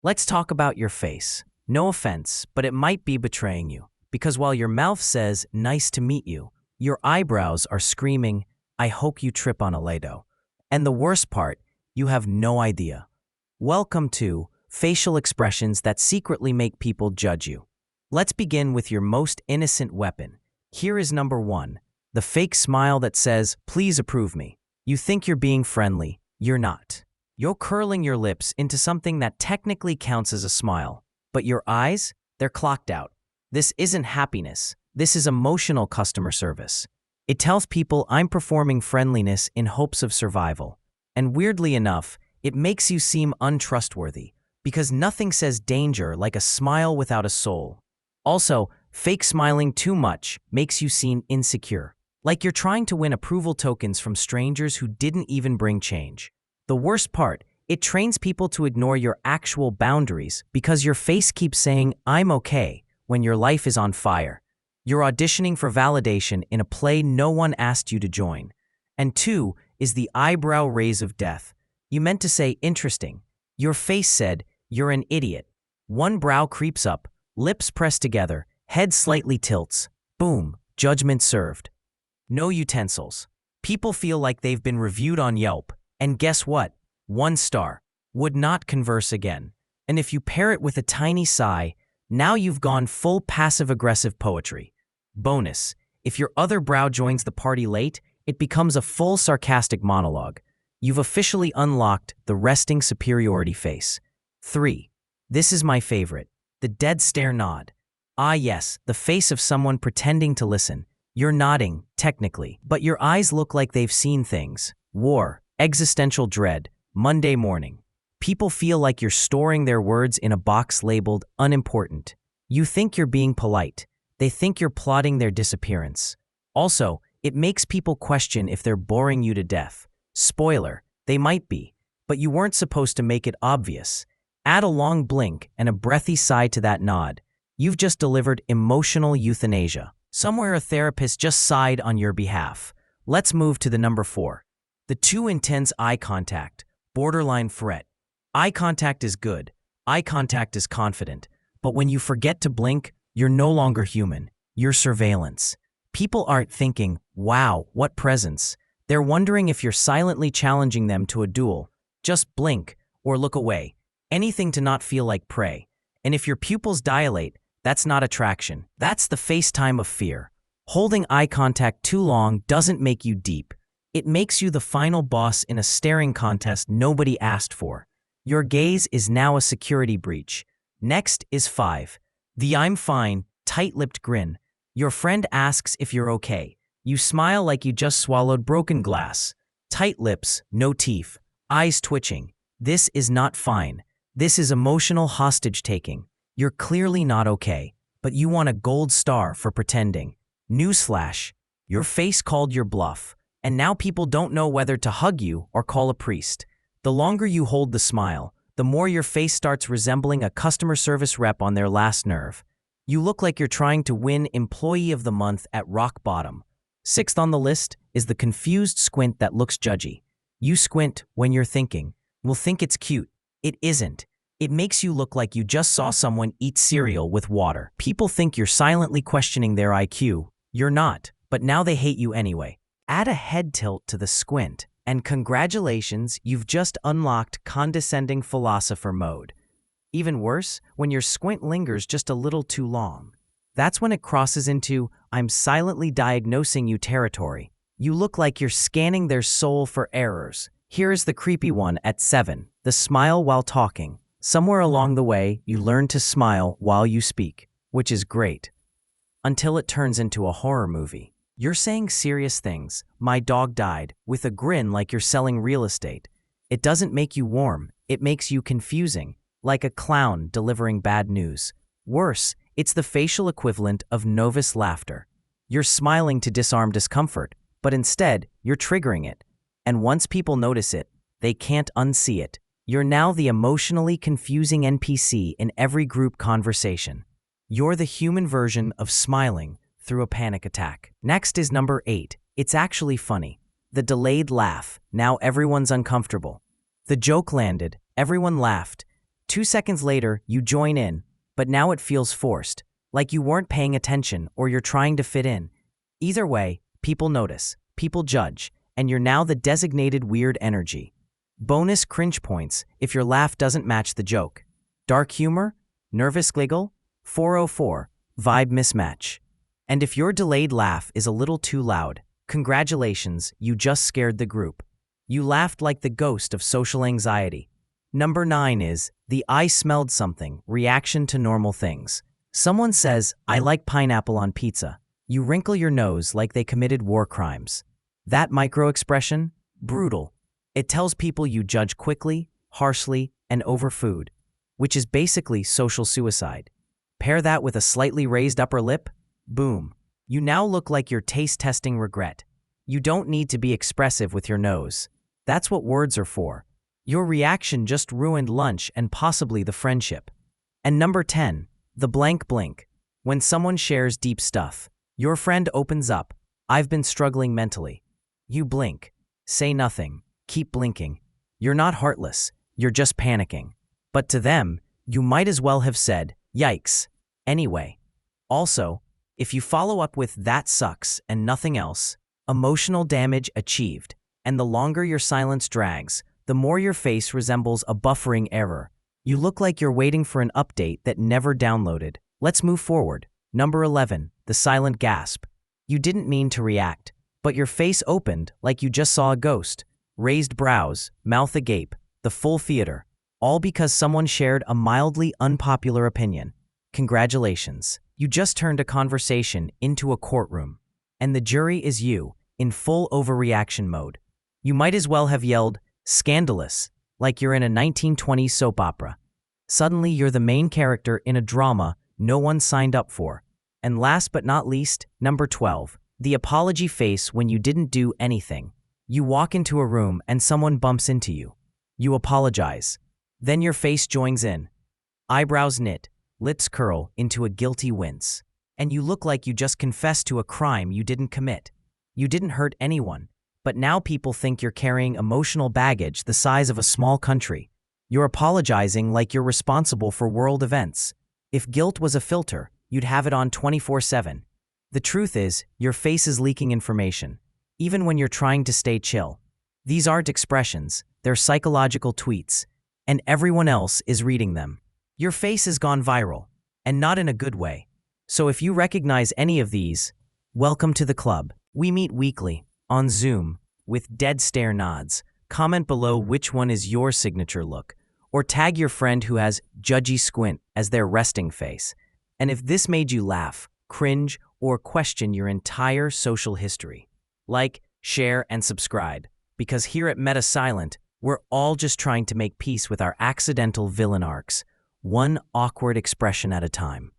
Let's talk about your face. No offense, but it might be betraying you. Because while your mouth says, nice to meet you, your eyebrows are screaming, I hope you trip on a Lego. And the worst part, you have no idea. Welcome to facial expressions that secretly make people judge you. Let's begin with your most innocent weapon. Here is number 1, the fake smile that says, please approve me. You think you're being friendly, you're not. You're curling your lips into something that technically counts as a smile. But your eyes, they're clocked out. This isn't happiness. This is emotional customer service. It tells people I'm performing friendliness in hopes of survival. And weirdly enough, it makes you seem untrustworthy because nothing says danger like a smile without a soul. Also, fake smiling too much makes you seem insecure, like you're trying to win approval tokens from strangers who didn't even bring change. The worst part, it trains people to ignore your actual boundaries because your face keeps saying, I'm okay, when your life is on fire. You're auditioning for validation in a play no one asked you to join. And 2 is the eyebrow raise of death. You meant to say interesting. Your face said, you're an idiot. One brow creeps up, lips pressed together, head slightly tilts. Boom, judgment served. No utensils. People feel like they've been reviewed on Yelp. And guess what? 1 star. Would not converse again. And if you pair it with a tiny sigh, now you've gone full passive-aggressive poetry. Bonus, if your other brow joins the party late, it becomes a full sarcastic monologue. You've officially unlocked the resting superiority face. 3. This is my favorite. The dead stare nod. Ah yes, the face of someone pretending to listen. You're nodding, technically, but your eyes look like they've seen things. War, existential dread, Monday morning. People feel like you're storing their words in a box labeled unimportant. You think you're being polite. They think you're plotting their disappearance. Also, it makes people question if they're boring you to death. Spoiler, they might be, but you weren't supposed to make it obvious. Add a long blink and a breathy sigh to that nod. You've just delivered emotional euthanasia. Somewhere a therapist just sighed on your behalf. Let's move to the number 4. The too intense eye contact, borderline threat. Eye contact is good. Eye contact is confident. But when you forget to blink, you're no longer human. You're surveillance. People aren't thinking, wow, what presence. They're wondering if you're silently challenging them to a duel. Just blink or look away. Anything to not feel like prey. And if your pupils dilate, that's not attraction. That's the FaceTime of fear. Holding eye contact too long doesn't make you deep. It makes you the final boss in a staring contest nobody asked for. Your gaze is now a security breach. Next is 5. The I'm fine, tight-lipped grin. Your friend asks if you're okay. You smile like you just swallowed broken glass. Tight lips, no teeth, eyes twitching. This is not fine. This is emotional hostage-taking. You're clearly not okay, but you want a gold star for pretending. Newsflash, your face called your bluff. And now people don't know whether to hug you or call a priest. The longer you hold the smile, the more your face starts resembling a customer service rep on their last nerve. You look like you're trying to win Employee of the Month at rock bottom. 6th on the list is the confused squint that looks judgy. You squint when you're thinking, we'll think it's cute. It isn't. It makes you look like you just saw someone eat cereal with water. People think you're silently questioning their IQ. You're not, but now they hate you anyway. Add a head tilt to the squint, and congratulations, you've just unlocked condescending philosopher mode. Even worse, when your squint lingers just a little too long. That's when it crosses into, I'm silently diagnosing you territory. You look like you're scanning their soul for errors. Here is the creepy one at 7, the smile while talking. Somewhere along the way, you learn to smile while you speak, which is great. Until it turns into a horror movie. You're saying serious things, my dog died, with a grin like you're selling real estate. It doesn't make you warm, it makes you confusing, like a clown delivering bad news. Worse, it's the facial equivalent of novice laughter. You're smiling to disarm discomfort, but instead, you're triggering it. And once people notice it, they can't unsee it. You're now the emotionally confusing NPC in every group conversation. You're the human version of smiling through a panic attack. Next is number 8. It's actually funny. The delayed laugh. Now everyone's uncomfortable. The joke landed. Everyone laughed. 2 seconds later, you join in, but now it feels forced, like you weren't paying attention or you're trying to fit in. Either way, people notice, people judge, and you're now the designated weird energy. Bonus cringe points if your laugh doesn't match the joke. Dark humor? Nervous giggle? 404. Vibe mismatch. And if your delayed laugh is a little too loud, congratulations, you just scared the group. You laughed like the ghost of social anxiety. Number 9 is the I smelled something reaction to normal things. Someone says, I like pineapple on pizza. You wrinkle your nose like they committed war crimes. That micro-expression? Brutal. It tells people you judge quickly, harshly, and over food, which is basically social suicide. Pair that with a slightly raised upper lip? Boom. You now look like you're taste-testing regret. You don't need to be expressive with your nose. That's what words are for. Your reaction just ruined lunch and possibly the friendship. And number 10, the blank blink. When someone shares deep stuff, your friend opens up, I've been struggling mentally. You blink. Say nothing. Keep blinking. You're not heartless. You're just panicking. But to them, you might as well have said, yikes. Anyway. Also, if you follow up with that sucks and nothing else, emotional damage achieved. And the longer your silence drags, the more your face resembles a buffering error. You look like you're waiting for an update that never downloaded. Let's move forward. Number 11, the silent gasp. You didn't mean to react, but your face opened like you just saw a ghost. Raised brows, mouth agape, the full theater. All because someone shared a mildly unpopular opinion. Congratulations. You just turned a conversation into a courtroom. And the jury is you, in full overreaction mode. You might as well have yelled, scandalous, like you're in a 1920s soap opera. Suddenly you're the main character in a drama no one signed up for. And last but not least, number 12, the apology face when you didn't do anything. You walk into a room and someone bumps into you. You apologize. Then your face joins in. Eyebrows knit, lips curl into a guilty wince. And you look like you just confessed to a crime you didn't commit. You didn't hurt anyone. But now people think you're carrying emotional baggage the size of a small country. You're apologizing like you're responsible for world events. If guilt was a filter, you'd have it on 24/7. The truth is, your face is leaking information, even when you're trying to stay chill. These aren't expressions, they're psychological tweets, and everyone else is reading them. Your face has gone viral, and not in a good way. So if you recognize any of these, welcome to the club. We meet weekly, on Zoom, with dead stare nods. Comment below which one is your signature look, or tag your friend who has judgy squint as their resting face. And if this made you laugh, cringe, or question your entire social history, like, share, and subscribe, because here at Meta Silent, we're all just trying to make peace with our accidental villain arcs, one awkward expression at a time.